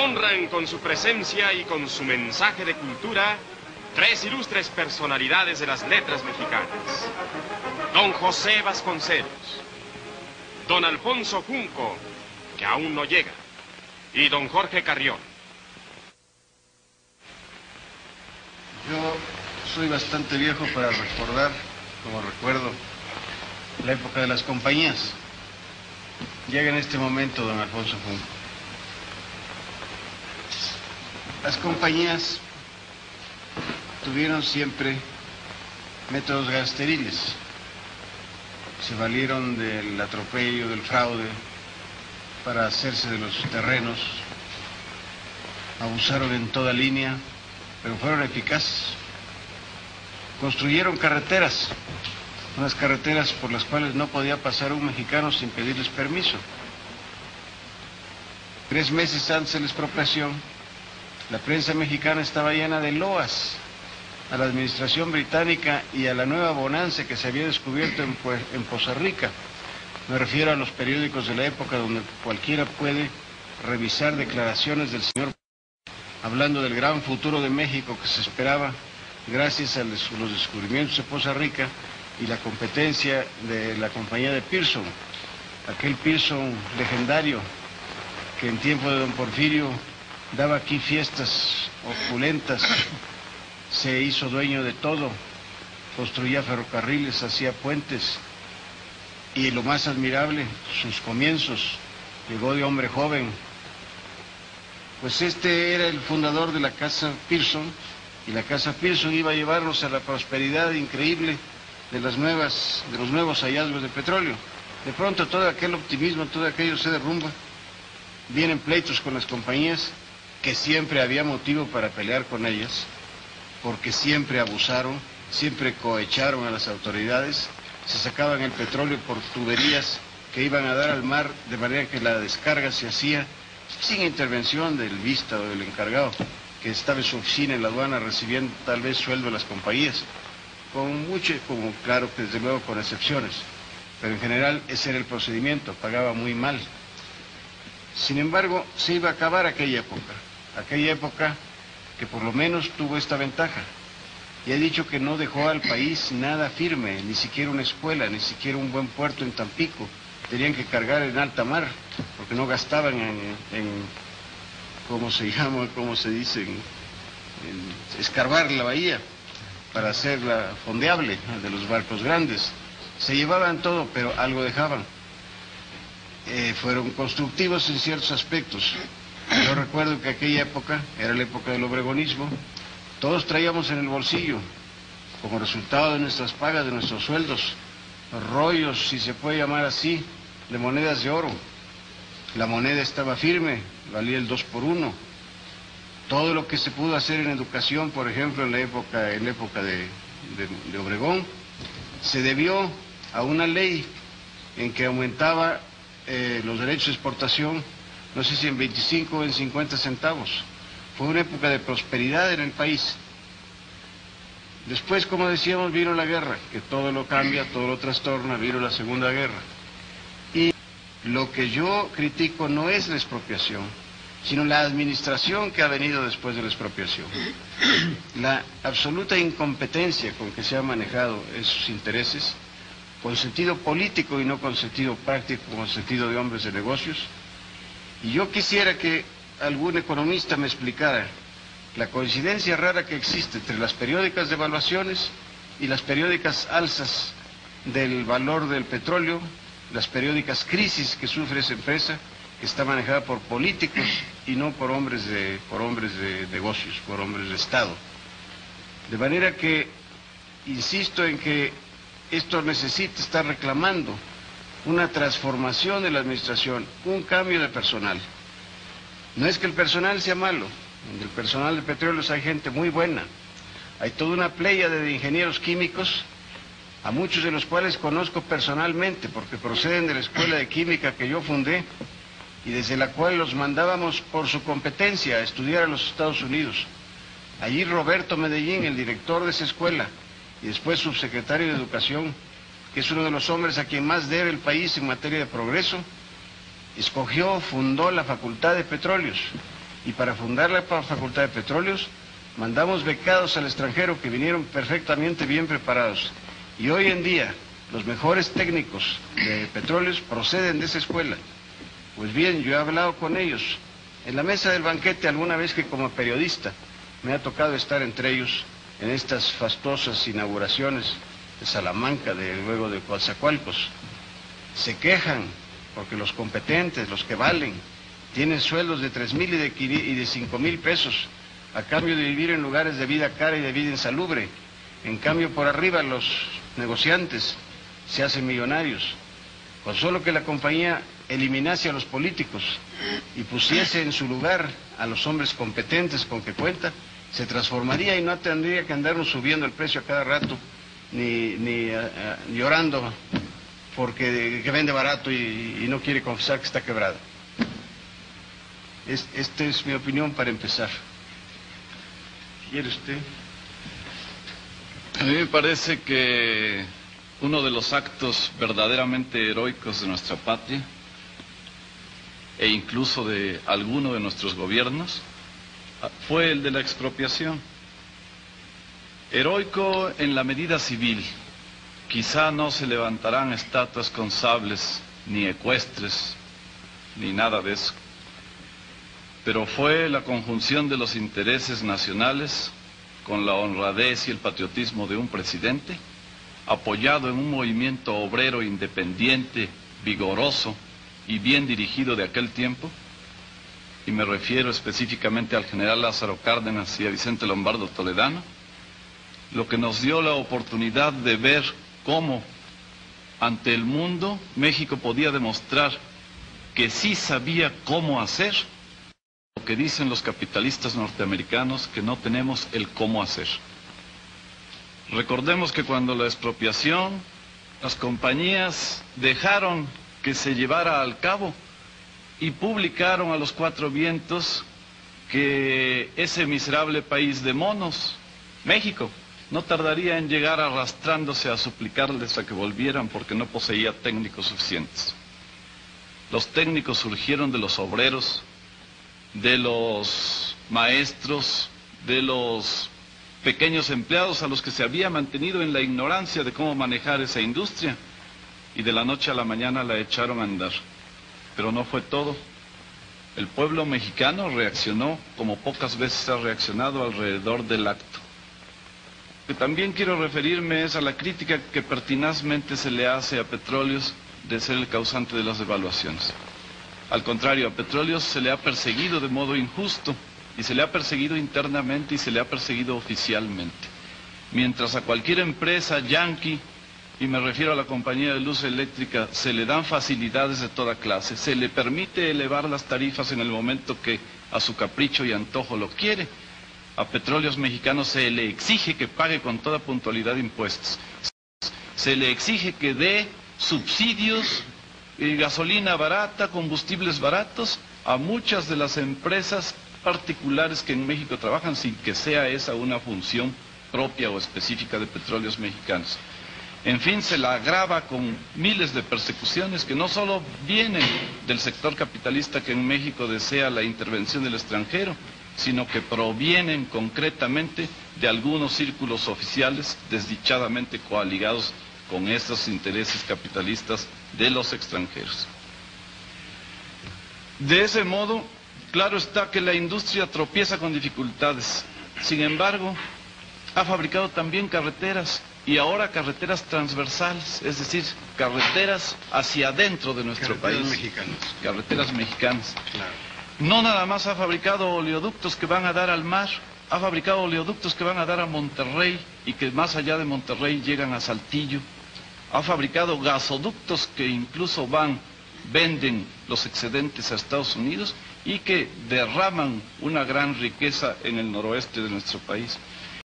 honran con su presencia y con su mensaje de cultura tres ilustres personalidades de las letras mexicanas. Don José Vasconcelos, don Alfonso Junco, que aún no llega, y don Jorge Carrión. Yo soy bastante viejo para recordar, como recuerdo, la época de las compañías. Llega en este momento don Alfonso Junco. Las compañías tuvieron siempre métodos gasteriles. Se valieron del atropello, del fraude, para hacerse de los terrenos. Abusaron en toda línea, pero fueron eficaces. Construyeron carreteras, unas carreteras por las cuales no podía pasar un mexicano sin pedirles permiso. 3 meses antes de la expropiación, la prensa mexicana estaba llena de loas a la administración británica y a la nueva bonanza que se había descubierto en Poza Rica. Me refiero a los periódicos de la época, donde cualquiera puede revisar declaraciones del señor hablando del gran futuro de México que se esperaba gracias a los descubrimientos de Poza Rica y la competencia de la compañía de Pearson, aquel Pearson legendario que en tiempo de don Porfirio daba aquí fiestas opulentas, se hizo dueño de todo, construía ferrocarriles, hacía puentes y lo más admirable, sus comienzos, llegó de hombre joven. Pues este era el fundador de la Casa Pearson, y la Casa Pearson iba a llevarnos a la prosperidad increíble de los nuevos hallazgos de petróleo. De pronto todo aquel optimismo, todo aquello se derrumba. Vienen pleitos con las compañías, que siempre había motivo para pelear con ellas, porque siempre abusaron, siempre cohecharon a las autoridades, se sacaban el petróleo por tuberías que iban a dar al mar, de manera que la descarga se hacía sin intervención del vista o del encargado, que estaba en su oficina en la aduana recibiendo tal vez sueldo de las compañías, como claro que desde luego con excepciones, pero en general ese era el procedimiento, pagaba muy mal. Sin embargo, se iba a acabar aquella época que por lo menos tuvo esta ventaja, y he dicho que no dejó al país nada firme, ni siquiera una escuela, ni siquiera un buen puerto en Tampico. Tenían que cargar en alta mar, porque no gastaban ¿cómo se dice? En escarbar la bahía para hacerla fondeable de los barcos grandes. Se llevaban todo, pero algo dejaban. Fueron constructivos en ciertos aspectos. Yo recuerdo que aquella época era la época del obregonismo. Todos traíamos en el bolsillo, como resultado de nuestras pagas, de nuestros sueldos, rollos, si se puede llamar así, de monedas de oro. La moneda estaba firme, valía el 2 por 1. Todo lo que se pudo hacer en educación, por ejemplo, en la época de Obregón, se debió a una ley en que aumentaba los derechos de exportación, no sé si en 25 o en 50 centavos. Fue una época de prosperidad en el país. Después, como decíamos, vino la guerra, que todo lo cambia, todo lo trastorna, vino la Segunda Guerra. Y lo que yo critico no es la expropiación, sino la administración que ha venido después de la expropiación. La absoluta incompetencia con que se han manejado esos intereses, con sentido político y no con sentido práctico, con sentido de hombres de negocios. Y yo quisiera que algún economista me explicara la coincidencia rara que existe entre las periódicas devaluaciones y las periódicas alzas del valor del petróleo, las periódicas crisis que sufre esa empresa, que está manejada por políticos y no por hombres de negocios, por hombres de Estado. De manera que insisto en que esto necesita estar reclamando una transformación de la administración, un cambio de personal. No es que el personal sea malo, en el personal de petróleos hay gente muy buena, hay toda una pléyade de ingenieros químicos, a muchos de los cuales conozco personalmente, porque proceden de la escuela de química que yo fundé, y desde la cual los mandábamos por su competencia a estudiar a los Estados Unidos. Allí Roberto Medellín, el director de esa escuela, y después subsecretario de Educación, que es uno de los hombres a quien más debe el país en materia de progreso, fundó la Facultad de Petróleos, y para fundar la Facultad de Petróleos mandamos becados al extranjero que vinieron perfectamente bien preparados. Y hoy en día los mejores técnicos de petróleos proceden de esa escuela. Pues bien, yo he hablado con ellos. En la mesa del banquete alguna vez que como periodista me ha tocado estar entre ellos en estas fastuosas inauguraciones de Salamanca, luego de Coatzacoalcos. Se quejan porque los competentes, los que valen, tienen sueldos de 3,000 y de 5,000 pesos a cambio de vivir en lugares de vida cara y de vida insalubre. En cambio, por arriba los negociantes se hacen millonarios. Con solo que la compañía eliminase a los políticos y pusiese en su lugar a los hombres competentes con que cuenta, se transformaría y no tendría que andarnos subiendo el precio a cada rato, ni llorando porque que vende barato y no quiere confesar que está quebrado. Esta es mi opinión para empezar. ¿Quiere usted? A mí me parece que uno de los actos verdaderamente heroicos de nuestra patria, e incluso de alguno de nuestros gobiernos, fue el de la expropiación. Heroico en la medida civil. Quizá no se levantarán estatuas con sables, ni ecuestres, ni nada de eso. Pero fue la conjunción de los intereses nacionales con la honradez y el patriotismo de un presidente, apoyado en un movimiento obrero independiente, vigoroso y bien dirigido de aquel tiempo, y me refiero específicamente al general Lázaro Cárdenas y a Vicente Lombardo Toledano, lo que nos dio la oportunidad de ver cómo ante el mundo México podía demostrar que sí sabía cómo hacer lo que dicen los capitalistas norteamericanos, que no tenemos el cómo hacer. Recordemos que cuando la expropiación, las compañías dejaron que se llevara al cabo y publicaron a los cuatro vientos que ese miserable país de monos, México, no tardaría en llegar arrastrándose a suplicarles a que volvieran porque no poseía técnicos suficientes. Los técnicos surgieron de los obreros, de los maestros, de los pequeños empleados a los que se había mantenido en la ignorancia de cómo manejar esa industria, y de la noche a la mañana la echaron a andar. Pero no fue todo. El pueblo mexicano reaccionó como pocas veces ha reaccionado alrededor del acto. Lo que también quiero referirme es a la crítica que pertinazmente se le hace a Petróleos de ser el causante de las devaluaciones. Al contrario, a Petróleos se le ha perseguido de modo injusto, y se le ha perseguido internamente y se le ha perseguido oficialmente. Mientras a cualquier empresa yanqui, y me refiero a la compañía de luz eléctrica, se le dan facilidades de toda clase, se le permite elevar las tarifas en el momento que a su capricho y antojo lo quiere, a Petróleos Mexicanos se le exige que pague con toda puntualidad impuestos. Se le exige que dé subsidios, gasolina barata, combustibles baratos, a muchas de las empresas particulares que en México trabajan sin que sea esa una función propia o específica de Petróleos Mexicanos. En fin, se la agrava con miles de persecuciones que no solo vienen del sector capitalista que en México desea la intervención del extranjero, sino que provienen concretamente de algunos círculos oficiales desdichadamente coaligados con esos intereses capitalistas de los extranjeros. De ese modo, claro está que la industria tropieza con dificultades. Sin embargo, ha fabricado también carreteras, y ahora carreteras transversales, es decir, carreteras hacia adentro de nuestro país. Carreteras mexicanas. Claro. No nada más ha fabricado oleoductos que van a dar al mar, ha fabricado oleoductos que van a dar a Monterrey y que más allá de Monterrey llegan a Saltillo. Ha fabricado gasoductos que incluso venden los excedentes a Estados Unidos y que derraman una gran riqueza en el noroeste de nuestro país.